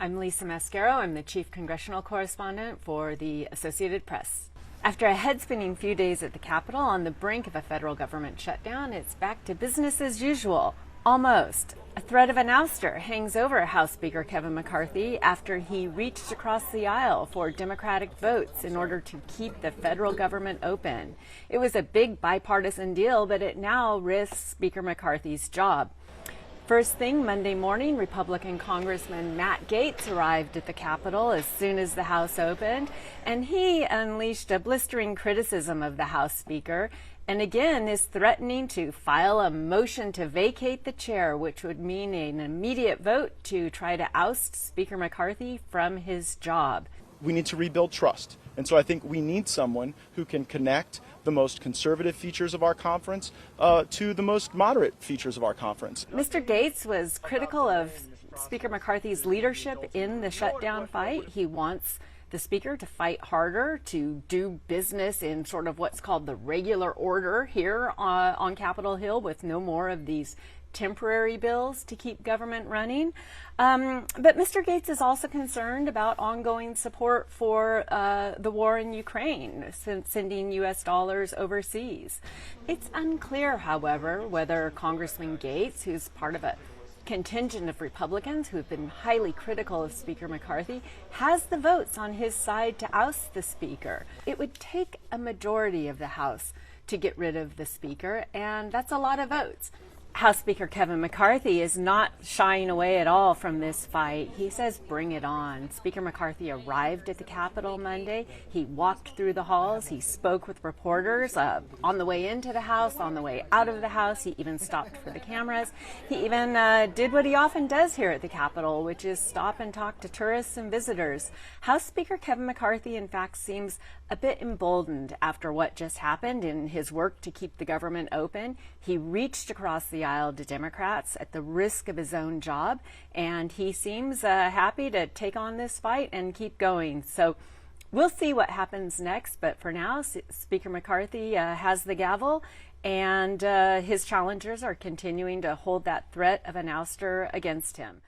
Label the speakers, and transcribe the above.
Speaker 1: I'm Lisa Mascaro. I'm the Chief Congressional Correspondent for the Associated Press. After a head-spinning few days at the Capitol on the brink of a federal government shutdown, it's back to business as usual. Almost. A threat of an ouster hangs over House Speaker Kevin McCarthy after he reached across the aisle for Democratic votes in order to keep the federal government open. It was a big bipartisan deal, but it now risks Speaker McCarthy's job. First thing Monday morning, Republican Congressman Matt Gaetz arrived at the Capitol as soon as the House opened, and he unleashed a blistering criticism of the House Speaker, and again is threatening to file a motion to vacate the chair, which would mean an immediate vote to try to oust Speaker McCarthy from his job.
Speaker 2: We need to rebuild trust. And so I think we need someone who can connect the most conservative features of our conference to the most moderate features of our conference.
Speaker 1: Mr. Gaetz was critical of Speaker McCarthy's leadership in the shutdown fight. He wants the Speaker to fight harder, to do business in sort of what's called the regular order here on Capitol Hill, with no more of these temporary bills to keep government running. But Mr. Gaetz is also concerned about ongoing support for the war in Ukraine, sending U.S. dollars overseas. It's unclear, however, whether Congressman Gaetz, who's part of a contingent of Republicans who have been highly critical of Speaker McCarthy, has the votes on his side to oust the Speaker. It would take a majority of the House to get rid of the Speaker, and that's a lot of votes. House Speaker Kevin McCarthy is not shying away at all from this fight. He says, bring it on. Speaker McCarthy arrived at the Capitol Monday. He walked through the halls. He spoke with reporters on the way into the House, on the way out of the House. He even stopped for the cameras. He even did what he often does here at the Capitol, which is stop and talk to tourists and visitors. House Speaker Kevin McCarthy, in fact, seems a bit emboldened after what just happened in his work to keep the government open. He reached across the aisle to Democrats at the risk of his own job, and he seems happy to take on this fight and keep going. So we'll see what happens next, but for now, Speaker McCarthy has the gavel, and his challengers are continuing to hold that threat of an ouster against him.